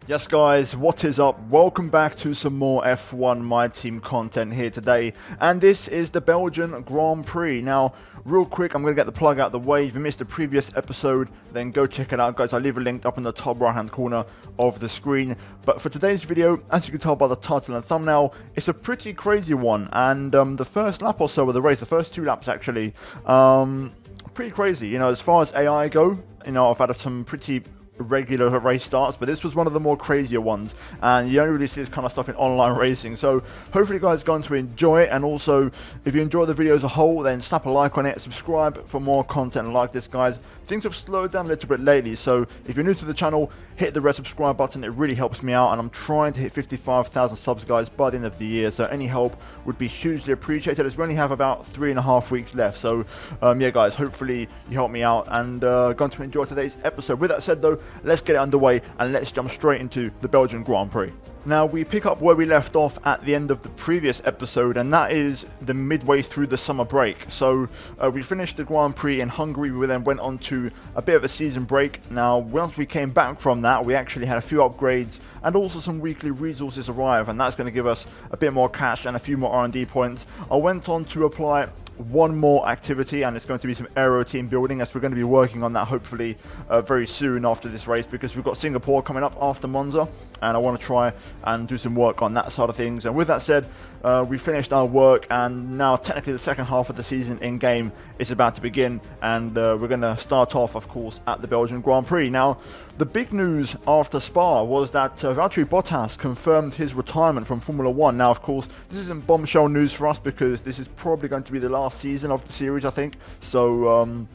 Yes guys, what is up? Welcome back to some more F1 My Team content here today, and this is the Belgian Grand Prix. Now, real quick, I'm going to get the plug out of the way. If you missed the previous episode, then go check it out guys. I'll leave a link up in the top right hand corner of the screen. But for today's video, as you can tell by the title and thumbnail, it's a pretty crazy one, and the first lap or so of the race, the first 2 laps actually, pretty crazy. You know, as far as AI go, you know, I've had some pretty regular race starts, but this was one of the more crazier ones, and you don't really see this kind of stuff in online racing. So hopefully you guys are going to enjoy it, and also if you enjoy the video as a whole, then slap a like on it, subscribe for more content like this guys. Things have slowed down a little bit lately, so if you're new to the channel, hit the red subscribe button. It really helps me out, and I'm trying to hit 55,000 subs guys by the end of the year, so any help would be hugely appreciated, as we only have about 3.5 weeks left. So yeah guys, hopefully you help me out, and going to enjoy today's episode. With that said though, let's get it underway and let's jump straight into the Belgian Grand Prix. Now, we pick up where we left off at the end of the previous episode, and that is the midway through the summer break. So we finished the Grand Prix in Hungary. We then went on to a bit of a season break. Now, once we came back from that, we actually had a few upgrades and also some weekly resources arrive, and that's going to give us a bit more cash and a few more R&D points. I went on to apply one more activity, and it's going to be some aero team building, as we're going to be working on that hopefully very soon after this race, because we've got Singapore coming up after Monza, and I want to try and do some work on that side of things. And with that said, we finished our work, and now technically the second half of the season in game is about to begin, and we're going to start off of course at the Belgian Grand Prix. Now, the big news after Spa was that Valtteri Bottas confirmed his retirement from Formula 1. Now, of course, this isn't bombshell news for us, because this is probably going to be the last season of the series, I think. So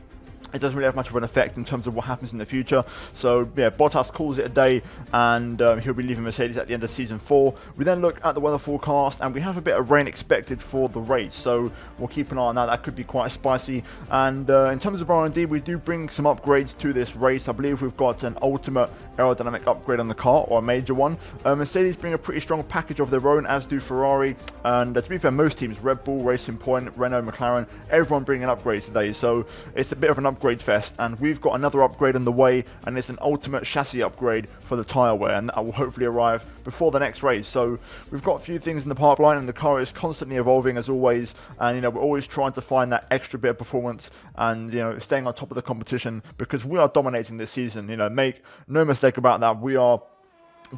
it doesn't really have much of an effect in terms of what happens in the future. So yeah, Bottas calls it a day, and he'll be leaving Mercedes at the end of season 4. We then look at the weather forecast, and we have a bit of rain expected for the race, so we'll keep an eye on that. That could be quite spicy. And in terms of R&D, we do bring some upgrades to this race. I believe we've got an ultimate aerodynamic upgrade on the car, or a major one. Mercedes bring a pretty strong package of their own, as do Ferrari, and to be fair, most teams, Red Bull, Racing Point, Renault, McLaren, everyone bringing upgrades today. So it's a bit of an upgrade fest, and we've got another upgrade on the way, and it's an ultimate chassis upgrade for the tyre wear, and that will hopefully arrive before the next race. So we've got a few things in the pipeline, and the car is constantly evolving as always, and you know, we're always trying to find that extra bit of performance, and you know, staying on top of the competition, because we are dominating this season. You know, make no mistake about that, we are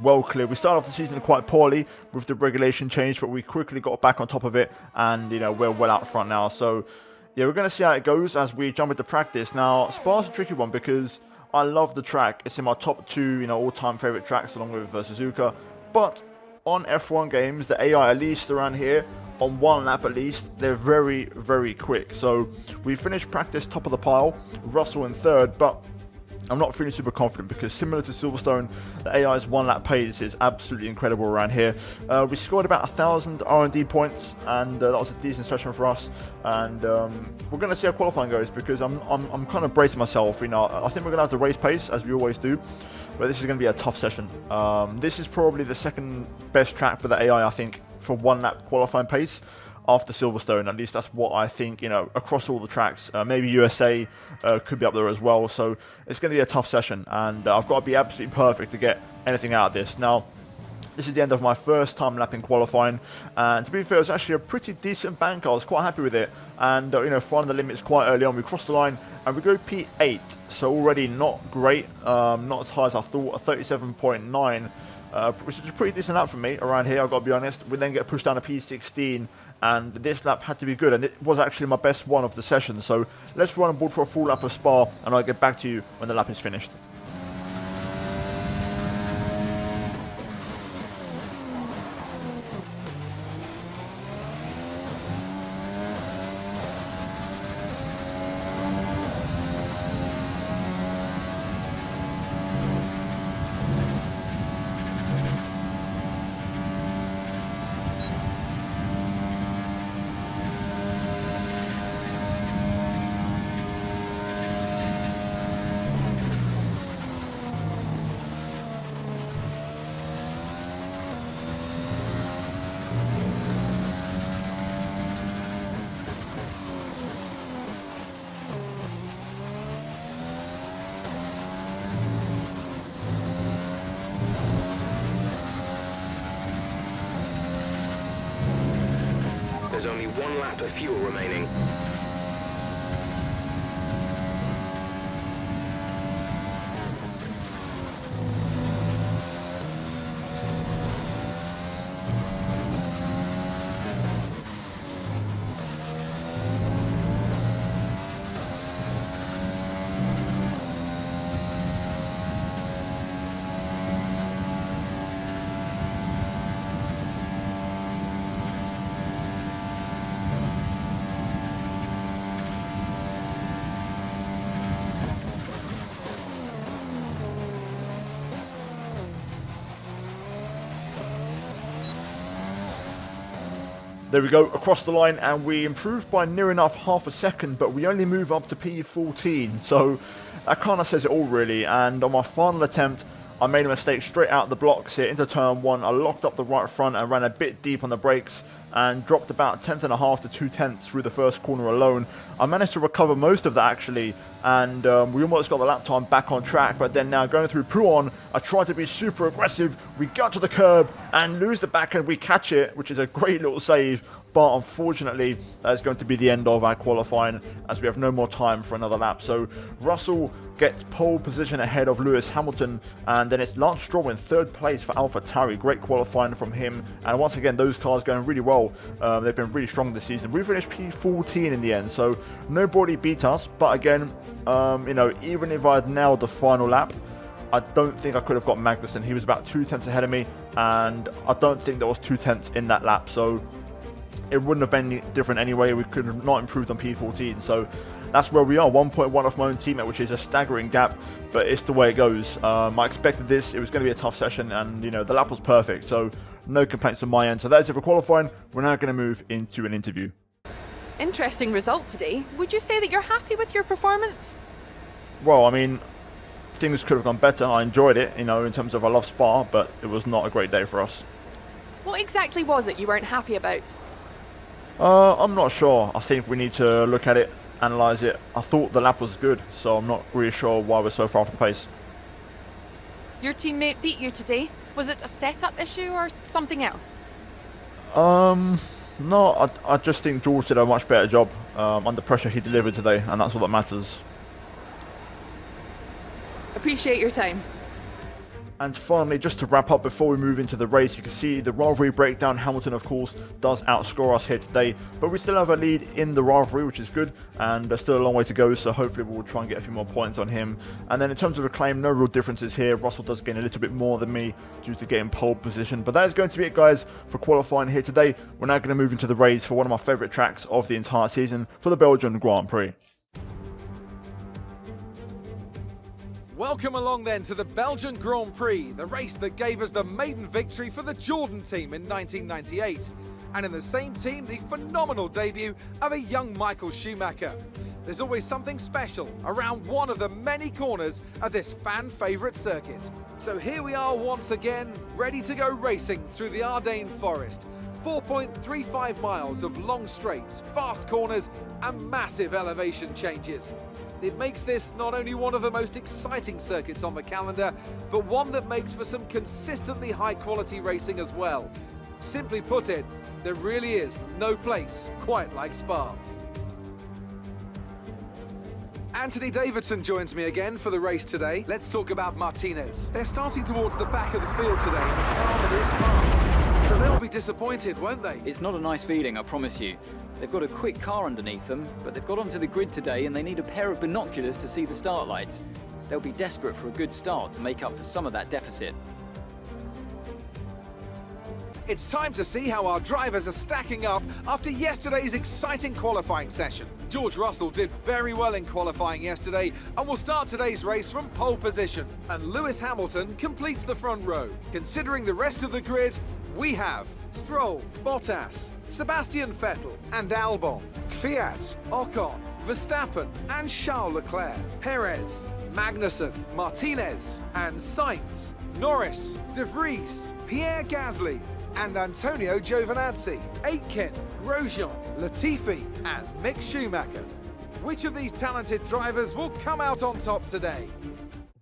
well clear. We started off the season quite poorly with the regulation change, but we quickly got back on top of it, and you know, we're well out front now. So yeah, we're going to see how it goes as we jump into practice. Now, Spa's a tricky one, because I love the track. It's in my top 2, you know, all-time favorite tracks, along with Suzuka. But on F1 games, the AI, at least around here, on one lap at least, they're very, very quick. So we finished practice top of the pile, Russell in 3rd, but I'm not feeling super confident, because similar to Silverstone, the AI's 1 lap pace is absolutely incredible around here. We scored about 1,000 R&D points, and that was a decent session for us. And we're going to see how qualifying goes, because I'm kind of bracing myself. You know, I think we're going to have to race pace, as we always do, but this is going to be a tough session. This is probably the second best track for the AI, I think, for 1 lap qualifying pace, after Silverstone. At least that's what I think, you know, across all the tracks. Maybe USA could be up there as well. So it's going to be a tough session, and I've got to be absolutely perfect to get anything out of this. Now, this is the end of my first time lapping qualifying, and to be fair, it was actually a pretty decent bank. I was quite happy with it, and you know, finding the limits quite early on. We crossed the line, and we go P8, so already not great, not as high as I thought, a 37.9, which is a pretty decent lap for me around here, I've got to be honest. We then get pushed down to P16, and this lap had to be good, and it was actually my best one of the session. So let's run on board for a full lap of Spa, and I'll get back to you when the lap is finished. There's only 1 lap of fuel remaining. There we go, across the line, and we improved by near enough half a second, but we only move up to P14, so that kind of says it all really. And on my final attempt, I made a mistake straight out the blocks here into turn 1. I locked up the right front and ran a bit deep on the brakes and dropped about 1/10.5 to 2/10 through the first corner alone. I managed to recover most of that actually, and we almost got the lap time back on track, but then now going through Pouon, I tried to be super aggressive. We got to the curb and lose the back end. We catch it, which is a great little save, but unfortunately that's going to be the end of our qualifying as we have no more time for another lap. So Russell gets pole position ahead of Lewis Hamilton, and then it's Lance Stroll in 3rd place for AlphaTauri. Great qualifying from him, and once again those cars going really well. They've been really strong this season. We finished P14 in the end, so nobody beat us, but again, you know, even if I had nailed the final lap, I don't think I could have got Magnussen. He was about 2/10 ahead of me, and I don't think there was 2/10 in that lap, so it wouldn't have been different anyway. We could have not improved on P14, so that's where we are, 1.1 off my own teammate, which is a staggering gap, but it's the way it goes. I expected this. It was going to be a tough session, and you know, the lap was perfect, so no complaints on my end. So that's it for qualifying. We're now going to move into an interview. Interesting result today. Would you say that you're happy with your performance? Well, I mean, things could have gone better. I enjoyed it, you know, in terms of I love Spa, but it was not a great day for us. What exactly was it you weren't happy about? I'm not sure. I think we need to look at it, analyse it. I thought the lap was good, so I'm not really sure why we're so far off the pace. Your teammate beat you today. Was it a setup issue or something else? No, I just think George did a much better job. Under pressure he delivered today, and that's all that matters. Appreciate your time. And finally, just to wrap up before we move into the race, you can see the rivalry breakdown. Hamilton, of course, does outscore us here today, but we still have a lead in the rivalry, which is good, and there's still a long way to go, so hopefully we'll try and get a few more points on him. And then in terms of acclaim, no real differences here. Russell does gain a little bit more than me due to getting pole position, but that is going to be it, guys, for qualifying here today. We're now going to move into the race for one of my favourite tracks of the entire season, for the Belgian Grand Prix. Welcome along then to the Belgian Grand Prix, the race that gave us the maiden victory for the Jordan team in 1998. And in the same team, the phenomenal debut of a young Michael Schumacher. There's always something special around one of the many corners of this fan favourite circuit. So here we are once again, ready to go racing through the Ardennes Forest. 4.35 miles of long straights, fast corners and massive elevation changes. It makes this not only one of the most exciting circuits on the calendar, but one that makes for some consistently high-quality racing as well. Simply put it, there really is no place quite like Spa. Anthony Davidson joins me again for the race today. Let's talk about Martinez. They're starting towards the back of the field today in a car that is fast, so they'll be disappointed, won't they? It's not a nice feeling, I promise you. They've got a quick car underneath them, but they've got onto the grid today and they need a pair of binoculars to see the start lights. They'll be desperate for a good start to make up for some of that deficit. It's time to see how our drivers are stacking up after yesterday's exciting qualifying session. George Russell did very well in qualifying yesterday and will start today's race from pole position. And Lewis Hamilton completes the front row. Considering the rest of the grid, we have Stroll, Bottas, Sebastian Vettel and Albon, Kvyat, Ocon, Verstappen and Charles Leclerc, Perez, Magnussen, Martinez and Sainz, Norris, De Vries, Pierre Gasly and Antonio Giovinazzi, Aitken, Grosjean, Latifi and Mick Schumacher. Which of these talented drivers will come out on top today?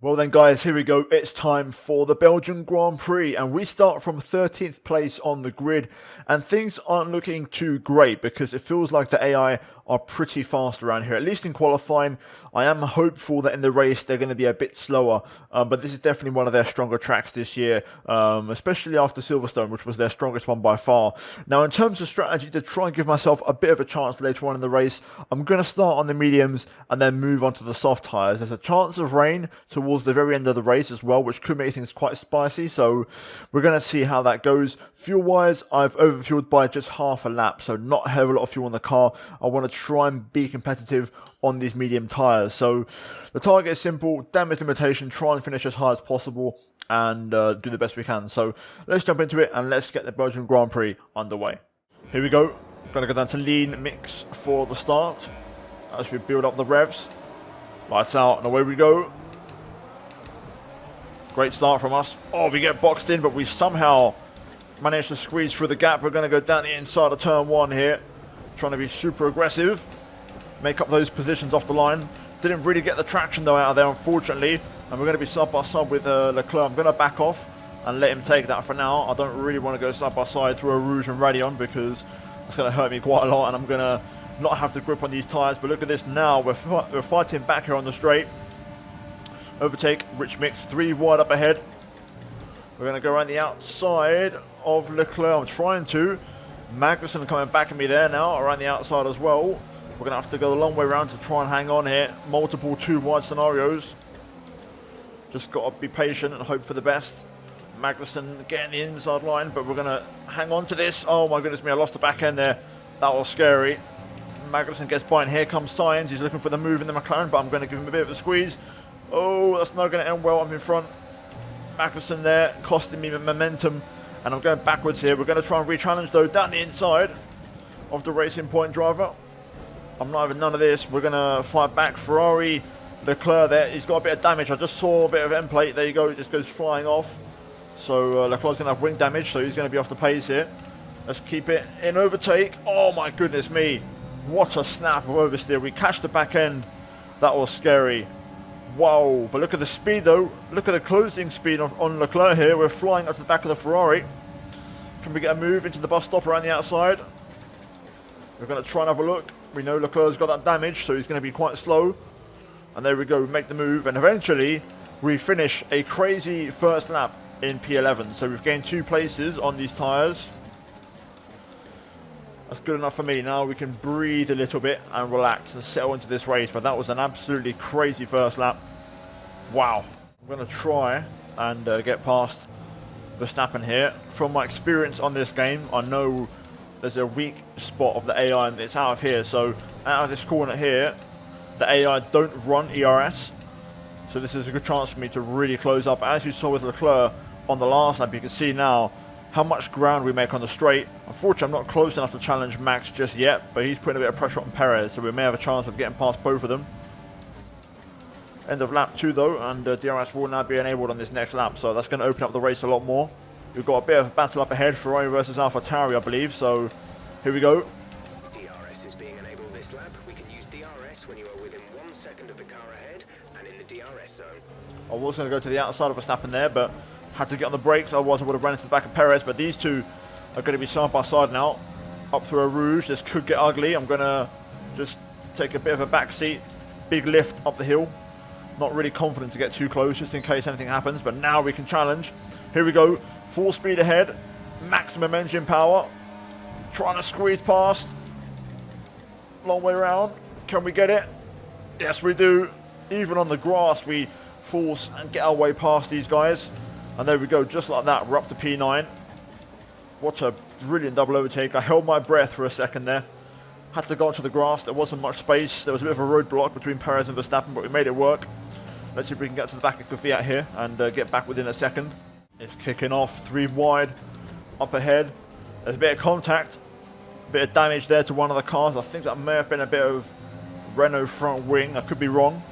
Well then guys, here we go. It's time for the Belgian Grand Prix and we start from 13th place on the grid and things aren't looking too great because it feels like the AI are pretty fast around here, at least in qualifying. I am hopeful that in the race they're going to be a bit slower, but this is definitely one of their stronger tracks this year, especially after Silverstone, which was their strongest one by far. Now in terms of strategy to try and give myself a bit of a chance later on in the race, I'm going to start on the mediums and then move on to the soft tyres. There's a chance of rain towards the very end of the race as well, which could make things quite spicy, so we're going to see how that goes. Fuel wise, I've overfueled by just half a lap, so not a hell of a lot of fuel in the car. I want to try and be competitive on these medium tyres. So the target is simple, damage limitation, try and finish as high as possible and do the best we can. So let's jump into it and let's get the Belgian Grand Prix underway. Here we go. Going to go down to lean mix for the start as we build up the revs. Lights out and away we go. Great start from us. Oh, we get boxed in, but we somehow managed to squeeze through the gap. We're going to go down the inside of turn 1 here. Trying to be super aggressive. Make up those positions off the line. Didn't really get the traction though out of there, unfortunately. And we're going to be side by side with Leclerc. I'm going to back off and let him take that for now. I don't really want to go side by side through a Rouge and Radeon because that's going to hurt me quite a lot. And I'm going to not have the grip on these tyres. But look at this now. We're fighting back here on the straight. Overtake, rich mix, 3 wide up ahead. We're going to go around the outside of Leclerc. I'm trying to. Magnussen coming back at me there now, around the outside as well. We're going to have to go the long way around to try and hang on here. Multiple 2 wide scenarios. Just got to be patient and hope for the best. Magnussen getting the inside line, but we're going to hang on to this. Oh my goodness me, I lost the back end there. That was scary. Magnussen gets by and here comes Sainz. He's looking for the move in the McLaren, but I'm going to give him a bit of a squeeze. Oh, that's not going to end well. I'm in front. Magnussen there, costing me momentum. And I'm going backwards here. We're going to try and re-challenge though down the inside of the Racing Point driver. I'm not having none of this. We're going to fight back. Ferrari, Leclerc there. He's got a bit of damage. I just saw a bit of end plate. There you go. It just goes flying off. So Leclerc's going to have wing damage. So he's going to be off the pace here. Let's keep it in overtake. Oh my goodness me. What a snap of oversteer. We catch the back end. That was scary. Wow, but look at the speed though. Look at the closing speed on Leclerc here. We're flying up to the back of the Ferrari. Can we get a move into the bus stop around the outside? We're going to try and have a look. We know Leclerc's got that damage, so he's going to be quite slow. And there we go, we make the move. And eventually, we finish a crazy first lap in P11. So we've gained 2 places on these tyres. That's good enough for me. Now we can breathe a little bit and relax and settle into this race. But that was an absolutely crazy first lap. Wow. I'm going to try and get past Verstappen here. From my experience on this game, I know there's a weak spot of the AI and it's out of here. So out of this corner here, the AI don't run ERS. So this is a good chance for me to really close up. As you saw with Leclerc on the last lap, you can see now how much ground we make on the straight. Unfortunately, I'm not close enough to challenge Max just yet, but he's putting a bit of pressure on Perez, so we may have a chance of getting past both of them. End of lap 2 though, and DRS will now be enabled on this next lap, so that's going to open up the race a lot more. We've got a bit of a battle up ahead, Ferrari versus AlphaTauri, I believe, so here we go. DRS is being enabled this lap. We can use DRS when you are within 1 second of the car ahead and in the DRS zone. I was going to go to the outside of Verstappen there, but had to get on the brakes, otherwise I would have run into the back of Perez. But these two are going to be side by side now. Up through a Rouge, this could get ugly. I'm going to just take a bit of a back seat. Big lift up the hill. Not really confident to get too close, just in case anything happens. But now we can challenge. Here we go. Full speed ahead. Maximum engine power. Trying to squeeze past. Long way around. Can we get it? Yes, we do. Even on the grass, we force and get our way past these guys. And there we go, just like that, we're up to P9. What a brilliant double overtake. I held my breath for a second there. Had to go onto the grass, there wasn't much space. There was a bit of a roadblock between Perez and Verstappen, but we made it work. Let's see if we can get to the back of Kvyat here and get back within a second. It's kicking off, 3 wide, up ahead. There's a bit of contact, a bit of damage there to one of the cars. I think that may have been a bit of Renault front wing, I could be wrong.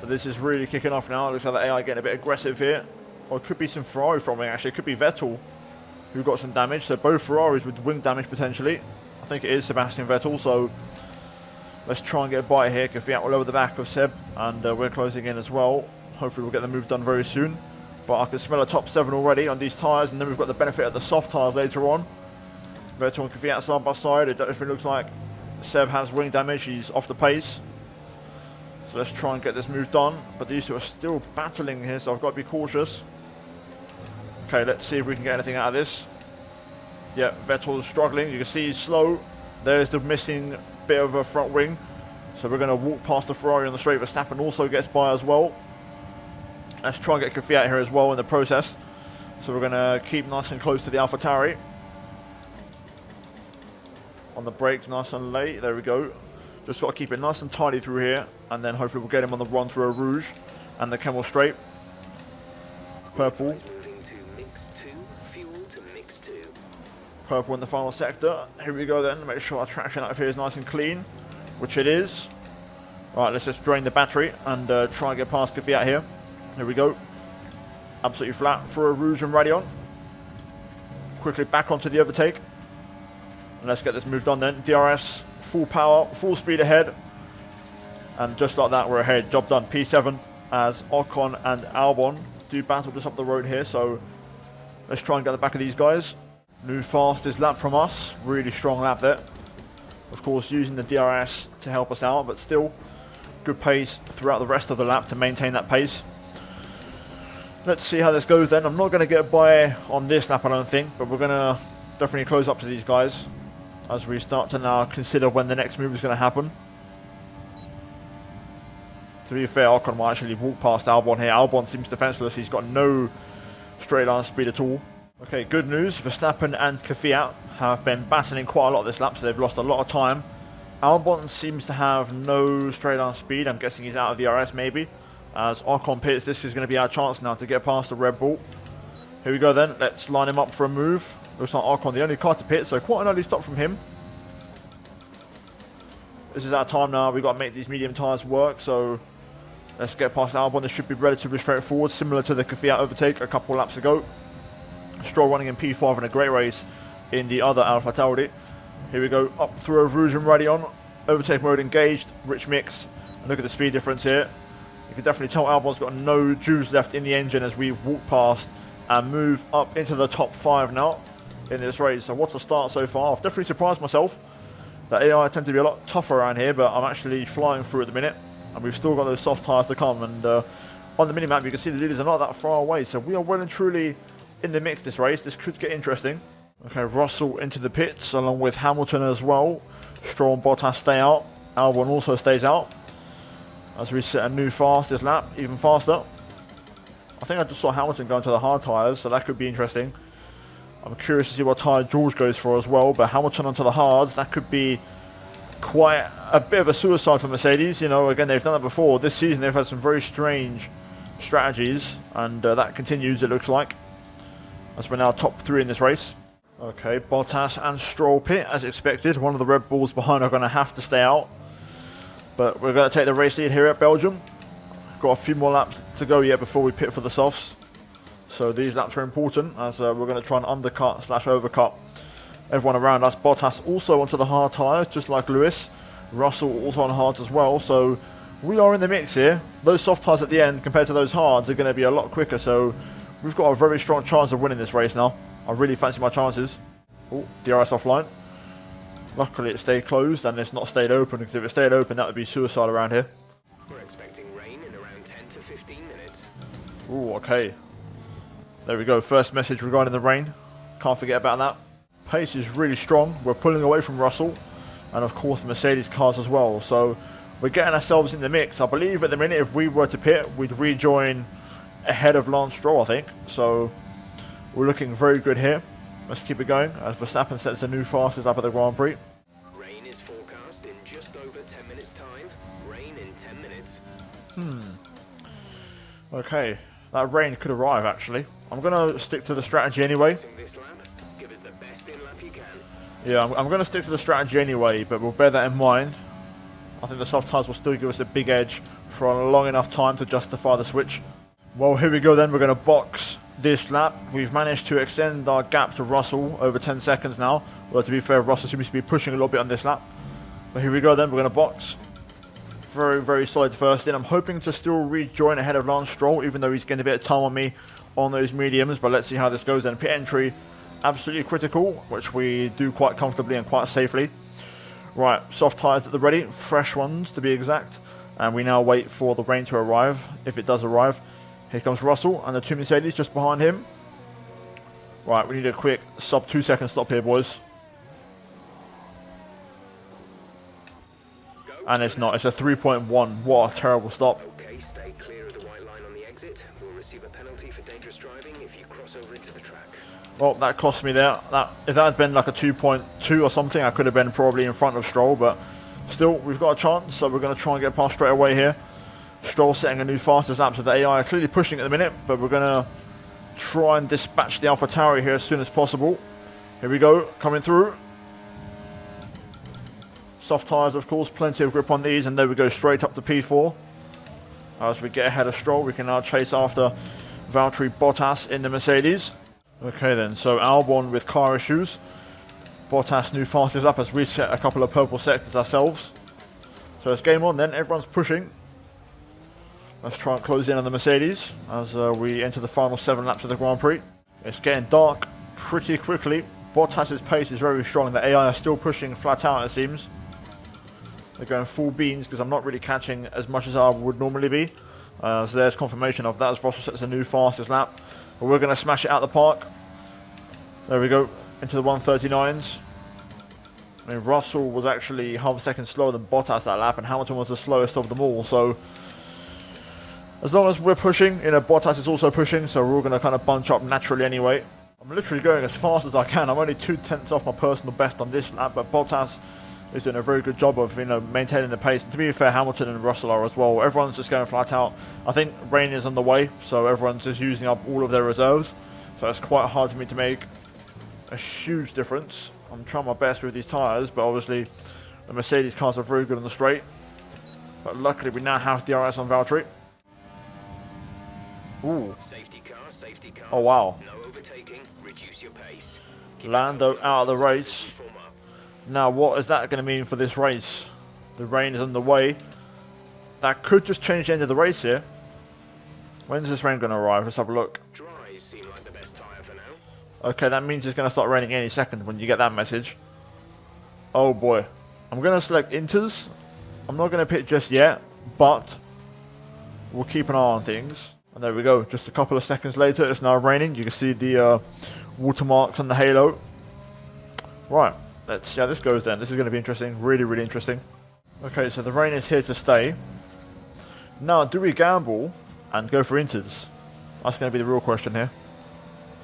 But this is really kicking off now. It looks like the AI getting a bit aggressive here. Or it could be some Ferrari from wing actually. It could be Vettel who got some damage. So both Ferraris with wing damage potentially. I think it is Sebastian Vettel. So Let's try and get a bite here. Kvyat all over the back of Seb, and we're closing in as well. Hopefully we'll get the move done very soon. But I can smell a top 7 already on these tyres, and then we've got the benefit of the soft tyres later on. Vettel and Kvyat side by side. It definitely looks like Seb has wing damage. He's off the pace. So let's try and get this move done. But these two are still battling here, so I've got to be cautious. Okay, let's see if we can get anything out of this. Yeah, Vettel's struggling. You can see he's slow. There's the missing bit of a front wing. So we're going to walk past the Ferrari on the straight. Verstappen also gets by as well. Let's try and get Kvyat here as well in the process. So we're going to keep nice and close to the AlphaTauri. On the brakes, nice and late. There we go. Just got to keep it nice and tidy through here. And then hopefully we'll get him on the run through a Rouge. And the Camel straight. Purple. Moving to mix 2, fuel to mix 2. Purple in the final sector. Here we go then. Make sure our traction out of here is nice and clean. Which it is. Right, let's just drain the battery and try and get past Kvyat here. Here we go. Absolutely flat for a Rouge and Radeon. Quickly back onto the overtake. And let's get this move done then. DRS, full power, full speed ahead. And just like that, we're ahead. Job done. P7 as Ocon and Albon do battle just up the road here. So let's try and get the back of these guys. New fastest lap from us. Really strong lap there. Of course, using the DRS to help us out, but still good pace throughout the rest of the lap to maintain that pace. Let's see how this goes then. I'm not going to get by on this lap, I don't think, but we're going to definitely close up to these guys as we start to now consider when the next move is going to happen. To be fair, Ocon will actually walk past Albon here. Albon seems defenseless. He's got no straight line speed at all. Okay, good news. Verstappen and Kvyat have been battling quite a lot this lap, so they've lost a lot of time. Albon seems to have no straight line speed. I'm guessing he's out of the RS maybe. As Ocon pits, this is going to be our chance now to get past the Red Bull. Here we go then. Let's line him up for a move. Looks like Ocon the only car to pit, so quite an early stop from him. This is our time now. We've got to make these medium tyres work, so let's get past Albon. This should be relatively straightforward, similar to the Kvyat overtake a couple laps ago. Stroll running in P5 in a great race in the other AlphaTauri. Here we go, up through a Rouge and Radeon. Overtake mode engaged, rich mix. And look at the speed difference here. You can definitely tell Albon's got no juice left in the engine as we walk past and move up into the top 5 now in this race. So what's the start so far? I've definitely surprised myself. The AI tend to be a lot tougher around here, but I'm actually flying through at the minute. And we've still got those soft tyres to come. And on the minimap, you can see the leaders are not that far away. So we are well and truly in the mix this race. This could get interesting. Okay, Russell into the pits along with Hamilton as well. Stroll and Bottas stay out. Albon also stays out. As we set a new fastest lap, even faster. I think I just saw Hamilton go into the hard tyres, so that could be interesting. I'm curious to see what tyre George goes for as well, but Hamilton onto the hards, that could be quite a bit of a suicide for Mercedes. You know, again, they've done that before. This season they've had some very strange strategies, and that continues, it looks like. As we're now top 3 in this race. Okay, Bottas and Stroll pit as expected. One of the Red Bulls behind are going to have to stay out. But we're going to take the race lead here at Belgium. Got a few more laps to go yet before we pit for the softs. So these laps are important as we're going to try and undercut / overcut everyone around us. Bottas also onto the hard tyres, just like Lewis. Russell also on hards as well. So we are in the mix here. Those soft tyres at the end compared to those hards are going to be a lot quicker. So we've got a very strong chance of winning this race now. I really fancy my chances. Oh, DRS offline. Luckily it stayed closed and it's not stayed open, because if it stayed open that would be suicide around here. We're expecting rain in around 10 to 15 minutes. Oh, okay. There we go, first message regarding the rain. Can't forget about that. Pace is really strong. We're pulling away from Russell. And of course the Mercedes cars as well. So we're getting ourselves in the mix. I believe at the minute if we were to pit, we'd rejoin ahead of Lance Stroll, I think. So we're looking very good here. Let's keep it going as Verstappen sets a new fastest lap at the Grand Prix. Rain is forecast in just over 10 minutes time. Rain in 10 minutes. Okay, that rain could arrive actually. I'm going to stick to the strategy anyway. This lap, give us the best in lap you can. Yeah, I'm going to stick to the strategy anyway, but we'll bear that in mind. I think the soft tyres will still give us a big edge for a long enough time to justify the switch. Well, here we go then. We're going to box this lap. We've managed to extend our gap to Russell over 10 seconds now. Well, to be fair, Russell seems to be pushing a little bit on this lap. But here we go then, we're going to box. Very, very solid first in. I'm hoping to still rejoin ahead of Lance Stroll, even though he's getting a bit of time on me on those mediums. But let's see how this goes then. Pit entry, absolutely critical, which we do quite comfortably and quite safely. Right, soft tyres at the ready, fresh ones to be exact. And we now wait for the rain to arrive, if it does arrive. Here comes Russell and the two Mercedes just behind him. Right, we need a quick sub 2 second stop here, boys. And it's not, it's a 3.1. What a terrible stop. Okay, stay clear of the white line on the exit. We'll receive a penalty for dangerous driving if you cross over into the track. Well, that cost me there. If that had been like a 2.2 or something, I could have been probably in front of Stroll, but still, we've got a chance, so we're going to try and get past straight away here. Stroll setting a new fastest lap, so the AI are clearly pushing at the minute, but we're going to try and dispatch the AlphaTauri here as soon as possible. Here we go, coming through. Soft tyres, of course, plenty of grip on these, and there we go, straight up to P4. As we get ahead of Stroll, we can now chase after Valtteri Bottas in the Mercedes. Okay then, so Albon with car issues. Bottas new fastest lap as we set a couple of purple sectors ourselves. So it's game on then, everyone's pushing. Let's try and close in on the Mercedes as we enter the final 7 laps of the Grand Prix. It's getting dark pretty quickly. Bottas's pace is very strong. The AI are still pushing flat out, it seems. They're going full beans because I'm not really catching as much as I would normally be. So there's confirmation of that as Russell sets a new fastest lap. But we're going to smash it out the park. There we go, into the 139s. I mean, Russell was actually half a second slower than Bottas that lap, and Hamilton was the slowest of them all. So as long as we're pushing, you know, Bottas is also pushing, so we're all going to kind of bunch up naturally anyway. I'm literally going as fast as I can. I'm only 2/10 off my personal best on this lap, but Bottas is doing a very good job of, you know, maintaining the pace. And to be fair, Hamilton and Russell are as well. Everyone's just going flat out. I think rain is on the way, so everyone's just using up all of their reserves. So it's quite hard for me to make a huge difference. I'm trying my best with these tyres, but obviously the Mercedes cars are very good on the straight. But luckily we now have DRS on Valtteri. Ooh. Safety car, safety car. Oh wow. No overtaking, reduce your pace. Lando out of the race. Now what is that going to mean for this race? The rain is on the way. That could just change the end of the race here. When's this rain going to arrive? Let's have a look. Dries seem like the best tyre for now. Okay, that means it's going to start raining any second when you get that message. Oh boy. I'm going to select Inters. I'm not going to pit just yet, but we'll keep an eye on things. And there we go. Just a couple of seconds later, it's now raining. You can see the watermarks on the halo. Right. Let's see how this goes then. This is going to be interesting. Really, really interesting. Okay, so the rain is here to stay. Now, do we gamble and go for Inters? That's going to be the real question here.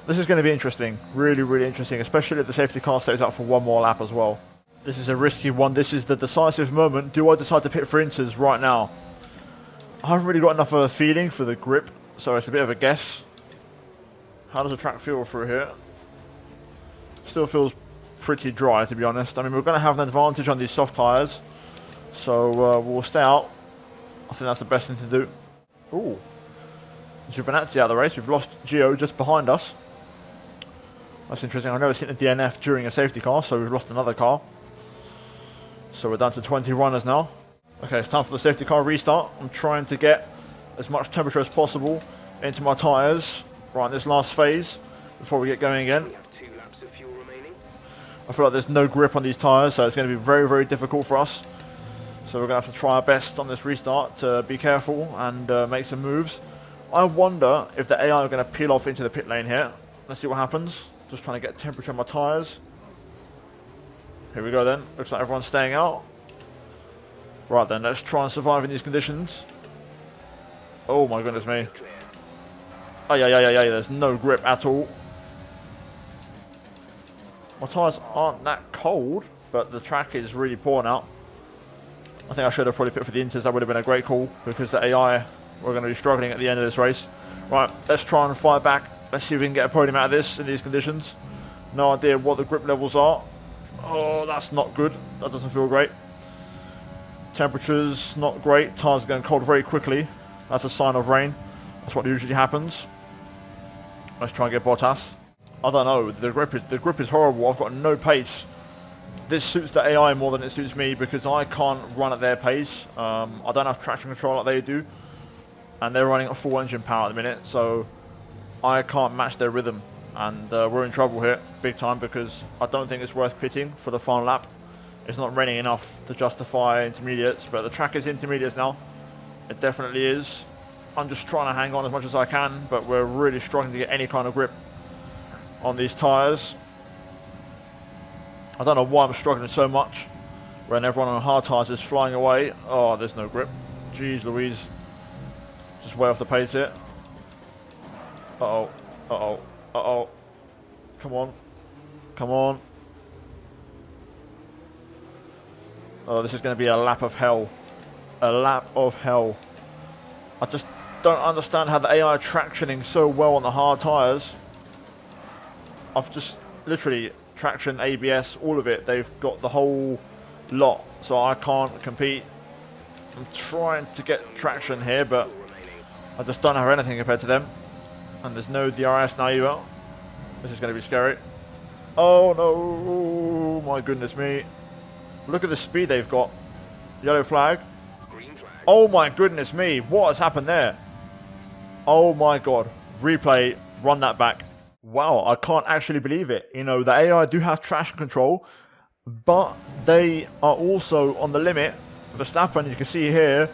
This is going to be interesting. Really, really interesting. Especially if the safety car stays up for one more lap as well. This is a risky one. This is the decisive moment. Do I decide to pit for Inters right now? I haven't really got enough of a feeling for the grip, so it's a bit of a guess. How does the track feel through here? Still feels pretty dry, to be honest. I mean, we're going to have an advantage on these soft tyres, so we'll stay out. I think that's the best thing to do. Ooh, Giovinazzi out of the race. We've lost Gio just behind us. That's interesting. I've never seen a DNF during a safety car, so we've lost another car. So we're down to 20 runners now. Okay, it's time for the safety car restart. I'm trying to get as much temperature as possible into my tyres right in this last phase before we get going again. We have 2 laps of fuel remaining. I feel like there's no grip on these tyres, so it's going to be very, very difficult for us. So we're going to have to try our best on this restart to be careful and make some moves. I wonder if the AI are going to peel off into the pit lane here. Let's see what happens. Just trying to get temperature on my tyres. Here we go then. Looks like everyone's staying out. Right then, let's try and survive in these conditions. Oh my goodness me. Oh yeah, there's no grip at all. My tyres aren't that cold, but the track is really poor now. I think I should have probably put for the Inters. That would have been a great call because the AI were going to be struggling at the end of this race. Right, let's try and fight back. Let's see if we can get a podium out of this in these conditions. No idea what the grip levels are. Oh, that's not good. That doesn't feel great. Temperatures not great. Tyres are going cold very quickly. That's a sign of rain. That's what usually happens. Let's try and get Bottas. I don't know. The grip is horrible. I've got no pace. this suits the AI more than it suits me because I can't run at their pace. I don't have traction control like they do, and they're running at full engine power at the minute, so I can't match their rhythm, and we're in trouble here big time because I don't think it's worth pitting for the final lap. It's not raining enough to justify intermediates, but the track is intermediates now. It definitely is. I'm just trying to hang on as much as I can, but we're really struggling to get any kind of grip on these tyres. I don't know why I'm struggling so much when everyone on hard tyres is flying away. Oh, there's no grip. Jeez Louise. Just way off the pace here. Uh-oh. Uh-oh. Uh-oh. Come on. Come on. Oh, this is going to be a lap of hell. A lap of hell. I just don't understand how the AI are tractioning so well on the hard tyres. I've just literally traction, ABS, all of it. They've got the whole lot, so I can't compete. I'm trying to get traction here, but I just don't have anything compared to them. And there's no DRS now either. This is going to be scary. Oh no, my goodness me. Look at the speed they've got. Yellow flag. Green flag. Oh my goodness me, what has happened there? Oh my god. Replay, run that back. Wow, I can't actually believe it. You know, the AI do have traction control, but they are also on the limit. Verstappen, you can see here,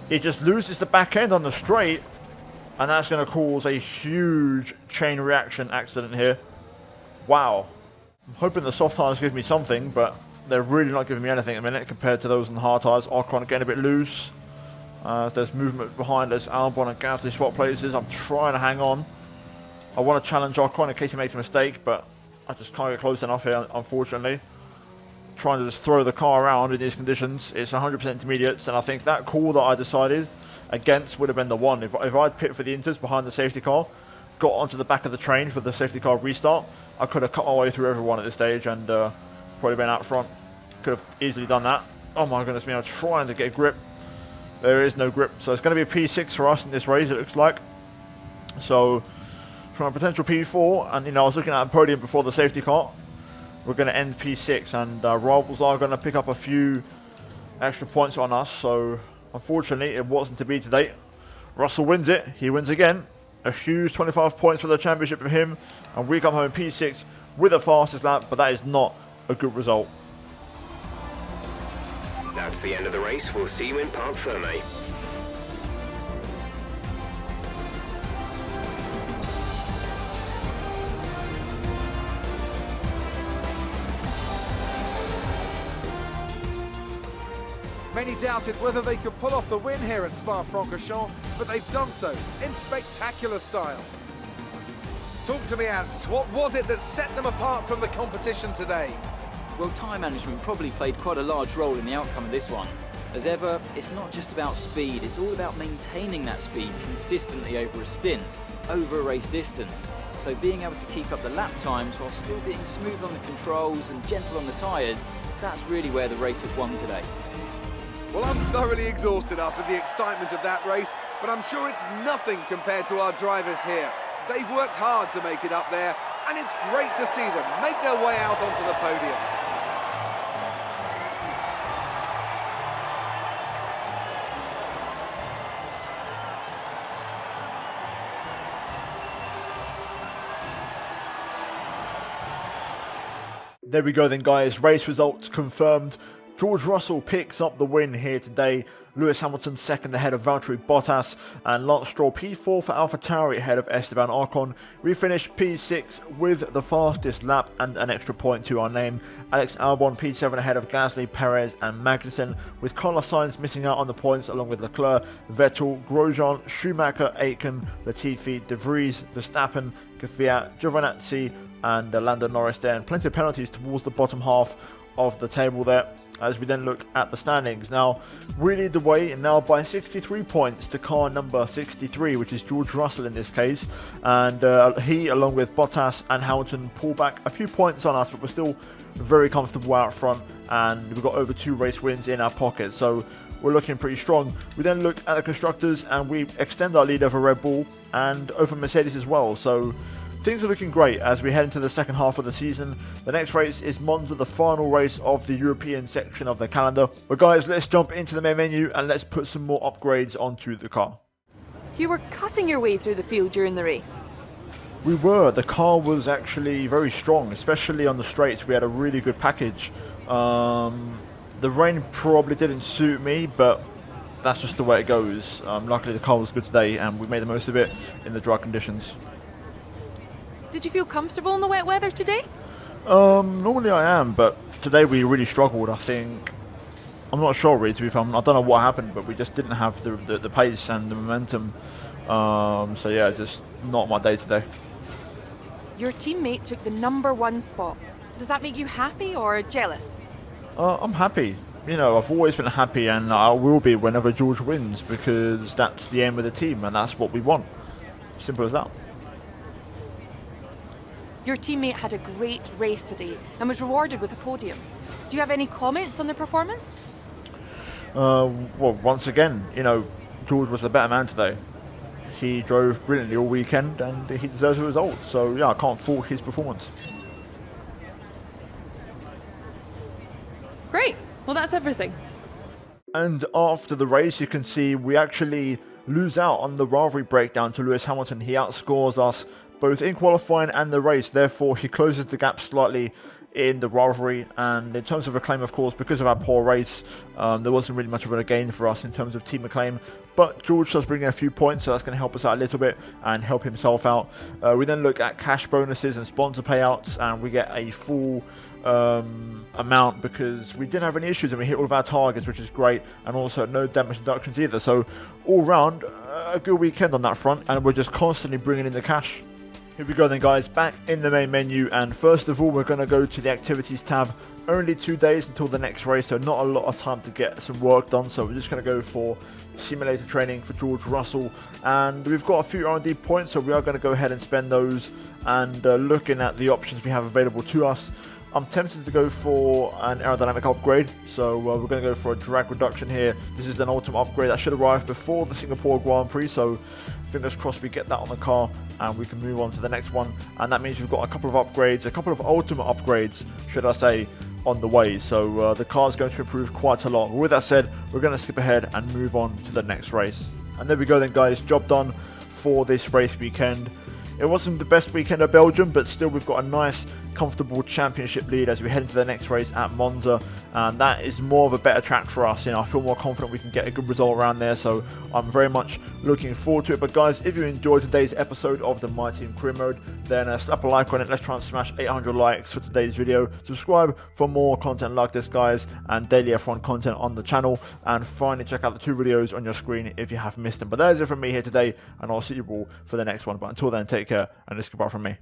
he just loses the back end on the straight, and that's going to cause a huge chain reaction accident here. Wow. I'm hoping the soft tyres give me something, but they're really not giving me anything at the minute compared to those on the hard tyres. Ocon getting a bit loose. There's movement behind us. Albon and Gasly swap places. I'm trying to hang on. I want to challenge Ocon in case he makes a mistake, but I just can't get close enough here, unfortunately. Trying to just throw the car around in these conditions. It's 100% intermediates, and I think that call that I decided against would have been the one. If I'd pit for the Inters behind the safety car, got onto the back of the train for the safety car restart, I could have cut my way through everyone at this stage and probably been out front. Could have easily done that. Oh my goodness me, I'm trying to get grip. There is no grip. So it's going to be a P6 for us in this race, it looks like. So from a potential P4, and you know, I was looking at a podium before the safety car, we're going to end P6, and rivals are going to pick up a few extra points on us. So unfortunately, it wasn't to be today. Russell wins it. He wins again. A huge 25 points for the championship for him, and we come home P6 with the fastest lap, but that is not a good result. That's the end of the race. We'll see you in Parc Fermé. Many doubted whether they could pull off the win here at Spa-Francorchamps, but they've done so in spectacular style. Talk to me, Ants. What was it that set them apart from the competition today? Well, time management probably played quite a large role in the outcome of this one. As ever, it's not just about speed, it's all about maintaining that speed consistently over a stint, over a race distance. So being able to keep up the lap times while still being smooth on the controls and gentle on the tyres, that's really where the race was won today. Well, I'm thoroughly exhausted after the excitement of that race, but I'm sure it's nothing compared to our drivers here. They've worked hard to make it up there, and it's great to see them make their way out onto the podium. There we go then, guys. Race results confirmed. George Russell picks up the win here today. Lewis Hamilton second ahead of Valtteri Bottas, and Lance Stroll P4 for AlphaTauri ahead of Esteban Ocon. We finished P6 with the fastest lap and an extra point to our name. Alex Albon P7 ahead of Gasly, Perez and Magnussen, with Carlos Sainz missing out on the points along with Leclerc, Vettel, Grosjean, Schumacher, Aitken, Latifi, De Vries, Verstappen, Kvyat, Giovinazzi and Lando Norris there, and plenty of penalties towards the bottom half of the table there. As we then look at the standings. Now, we lead the way now by 63 points to car number 63, which is George Russell in this case. And he, along with Bottas and Hamilton, pull back a few points on us, but we're still very comfortable out front. And we've got over 2 race wins in our pocket. So we're looking pretty strong. We then look at the constructors and we extend our lead over Red Bull and over Mercedes as well. So things are looking great as we head into the second half of the season. The next race is Monza, the final race of the European section of the calendar. But guys, let's jump into the main menu and let's put some more upgrades onto the car. You were cutting your way through the field during the race. We were. The car was actually very strong, especially on the straights. We had a really good package. The rain probably didn't suit me, but that's just the way it goes. Luckily the car was good today and we made the most of it in the dry conditions. Did you feel comfortable in the wet weather today? Normally I am, but today we really struggled. I think, I'm not sure really, to be fair. I don't know what happened, but we just didn't have the pace and the momentum. So yeah, just not my day today. Your teammate took the #1 spot. Does that make you happy or jealous? I'm happy. You know, I've always been happy and I will be whenever George wins, because that's the aim of the team and that's what we want. Simple as that. Your teammate had a great race today and was rewarded with a podium. Do you have any comments on the performance? Well, once again, you know, George was the better man today. He drove brilliantly all weekend and he deserves a result. So yeah, I can't fault his performance. Great. Well, that's everything. And after the race, you can see we actually lose out on the rivalry breakdown to Lewis Hamilton. He outscores us both in qualifying and the race. Therefore, he closes the gap slightly in the rivalry. And in terms of acclaim, of course, because of our poor race, there wasn't really much of a gain for us in terms of team acclaim. But George does bring in a few points, so that's going to help us out a little bit and help himself out. We then look at cash bonuses and sponsor payouts, and we get a full amount because we didn't have any issues and we hit all of our targets, which is great, and also no damage deductions either. So all round, a good weekend on that front, and we're just constantly bringing in the cash. Here we go then, guys, back in the main menu, and first of all we're going to go to the activities tab. Only 2 days until the next race, so not a lot of time to get some work done, so we're just going to go for simulator training for George Russell, and we've got a few R&D points, so we are going to go ahead and spend those. And looking at the options we have available to us, I'm tempted to go for an aerodynamic upgrade, so we're going to go for a drag reduction here. This is an ultimate upgrade that should arrive before the Singapore Grand Prix, so fingers crossed we get that on the car and we can move on to the next one. And that means we've got a couple of upgrades, a couple of ultimate upgrades, should I say, on the way. So the car is going to improve quite a lot. With that said, we're going to skip ahead and move on to the next race. And there we go then, guys, job done for this race weekend. It wasn't the best weekend of Belgium, but still we've got a nice, comfortable championship lead as we head into the next race at Monza, and that is more of a better track for us. You know, I feel more confident we can get a good result around there, so I'm very much looking forward to it. But guys, if you enjoyed today's episode of the My Team Career Mode, then slap a like on it. Let's try and smash 800 likes for today's video. Subscribe for more content like this, guys, and daily F1 content on the channel, and finally check out the 2 videos on your screen if you have missed them. But that is it from me here today, and I'll see you all for the next one. But until then, take care, and it's goodbye from me.